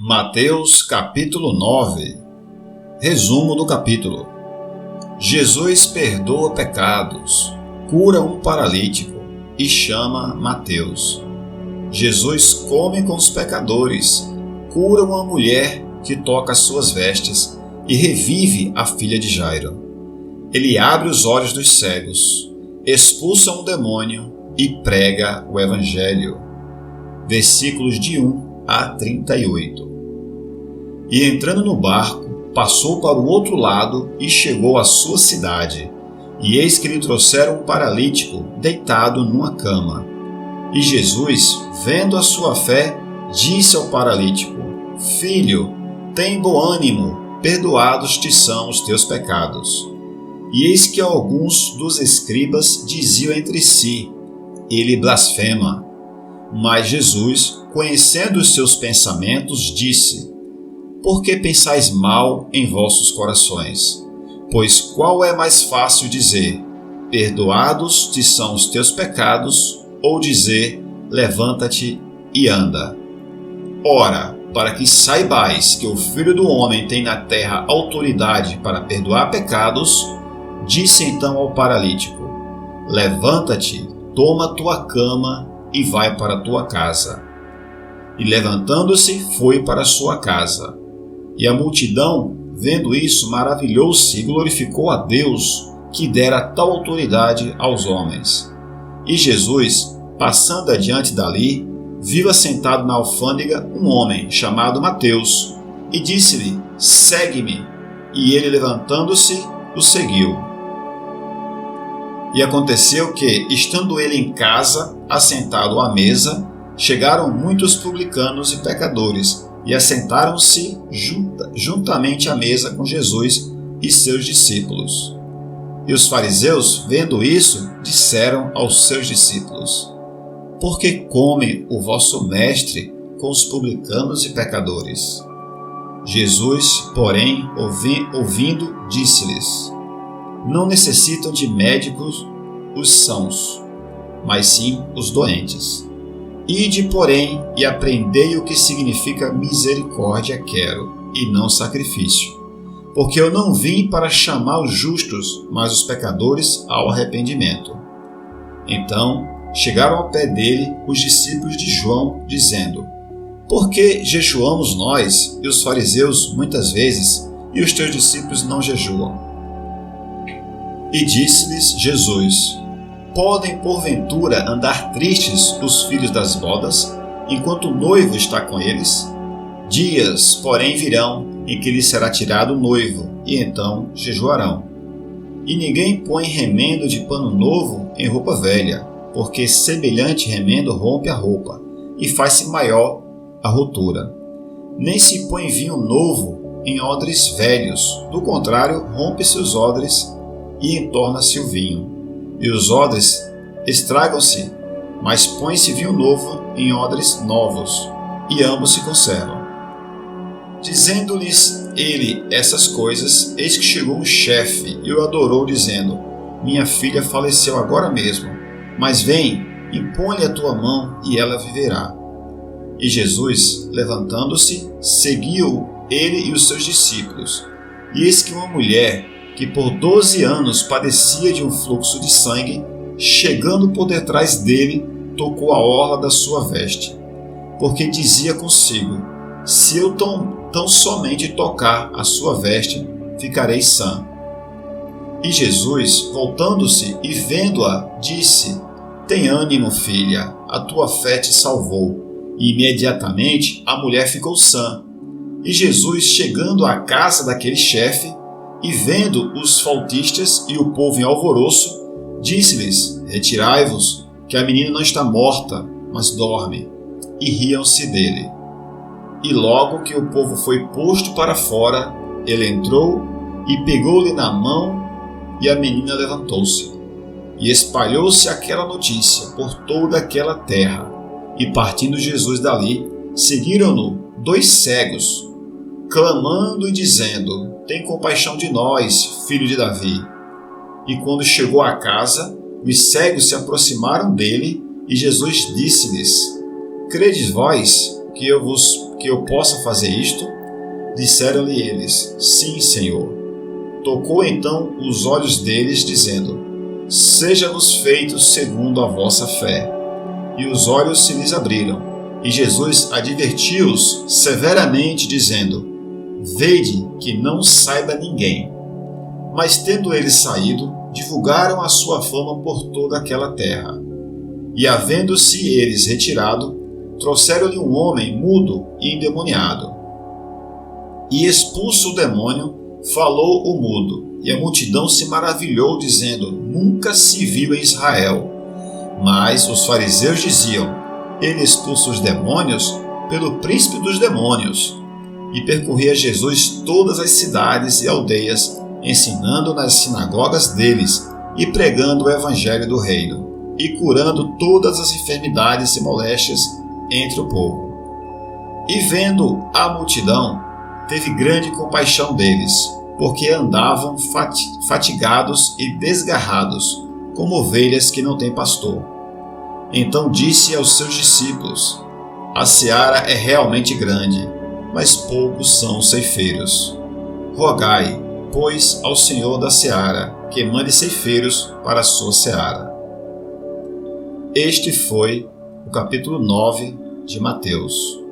Mateus capítulo 9. Resumo do capítulo. Jesus perdoa pecados, cura um paralítico e chama Mateus. Jesus come com os pecadores, cura uma mulher que toca suas vestes e revive a filha de Jairo. Ele abre os olhos dos cegos, expulsa um demônio e prega o evangelho. Versículos de 1 a 38. E entrando no barco, passou para o outro lado e chegou à sua cidade. E eis que lhe trouxeram um paralítico deitado numa cama. E Jesus, vendo a sua fé, disse ao paralítico: Filho, tem bom ânimo, perdoados te são os teus pecados. E eis que alguns dos escribas diziam entre si: Ele blasfema. Mas Jesus, conhecendo os seus pensamentos, disse: Por que pensais mal em vossos corações? Pois qual é mais fácil dizer: Perdoados te são os teus pecados, ou dizer: Levanta-te e anda? Ora, para que saibais que o Filho do Homem tem na terra autoridade para perdoar pecados, disse então ao paralítico: Levanta-te, toma tua cama e vai para tua casa. E levantando-se, foi para sua casa. E a multidão, vendo isso, maravilhou-se e glorificou a Deus, que dera tal autoridade aos homens. E Jesus, passando adiante dali, viu assentado na alfândega um homem chamado Mateus, e disse-lhe: Segue-me. E ele, levantando-se, o seguiu. E aconteceu que, estando ele em casa, assentado à mesa, chegaram muitos publicanos e pecadores, e assentaram-se juntamente à mesa com Jesus e seus discípulos. E os fariseus, vendo isso, disseram aos seus discípulos: Por que come o vosso mestre com os publicanos e pecadores? Jesus, porém, ouvindo, disse-lhes: Não necessitam de médicos os sãos, mas sim os doentes. Ide, porém, e aprendei o que significa misericórdia quero, e não sacrifício. Porque eu não vim para chamar os justos, mas os pecadores ao arrependimento. Então chegaram ao pé dele os discípulos de João, dizendo: Por que jejuamos nós e os fariseus muitas vezes, e os teus discípulos não jejuam? E disse-lhes Jesus: Podem porventura andar tristes os filhos das bodas, enquanto o noivo está com eles? Dias, porém, virão em que lhes será tirado o noivo, e então jejuarão. E ninguém põe remendo de pano novo em roupa velha, porque semelhante remendo rompe a roupa, e faz-se maior a rotura. Nem se põe vinho novo em odres velhos, do contrário, rompe-se os odres, e entorna-se o vinho. E os odres estragam-se, mas põe-se vinho novo em odres novos, e ambos se conservam. Dizendo-lhes ele essas coisas, eis que chegou um chefe e o adorou, dizendo: Minha filha faleceu agora mesmo, mas vem, impõe-lhe a tua mão, e ela viverá. E Jesus, levantando-se, seguiu ele e os seus discípulos. E eis que uma mulher, que por 12 anos padecia de um fluxo de sangue, chegando por detrás dele, tocou a orla da sua veste, porque dizia consigo: Se eu tão somente tocar a sua veste, ficarei sã. E Jesus, voltando-se e vendo-a, disse: Tem ânimo, filha, a tua fé te salvou. E imediatamente a mulher ficou sã. E Jesus, chegando à casa daquele chefe, e vendo os flautistas e o povo em alvoroço, disse-lhes: Retirai-vos, que a menina não está morta, mas dorme. E riam-se dele. E logo que o povo foi posto para fora, ele entrou e pegou-lhe na mão, e a menina levantou-se. E espalhou-se aquela notícia por toda aquela terra. E partindo Jesus dali, seguiram-no 2 cegos, clamando e dizendo: Tem compaixão de nós, filho de Davi. E quando chegou à casa, os cegos se aproximaram dele, e Jesus disse-lhes: Credes vós que que eu possa fazer isto? Disseram-lhe eles: Sim, Senhor. Tocou então os olhos deles, dizendo: Seja-vos feito segundo a vossa fé. E os olhos se lhes abriram. E Jesus advertiu-os severamente, dizendo: Vede que não saiba ninguém. Mas tendo eles saído, divulgaram a sua fama por toda aquela terra. E havendo-se eles retirado, trouxeram-lhe um homem mudo e endemoniado. E expulso o demônio, falou o mudo, e a multidão se maravilhou, dizendo: Nunca se viu em Israel. Mas os fariseus diziam: Ele expulsa os demônios pelo príncipe dos demônios. E percorria Jesus todas as cidades e aldeias, ensinando nas sinagogas deles e pregando o evangelho do reino, e curando todas as enfermidades e moléstias entre o povo. E vendo a multidão, teve grande compaixão deles, porque andavam fatigados e desgarrados, como ovelhas que não têm pastor. Então disse aos seus discípulos: A seara é realmente grande, mas poucos são os ceifeiros. Rogai, pois, ao Senhor da seara, que mande ceifeiros para a sua seara. Este foi o capítulo 9 de Mateus.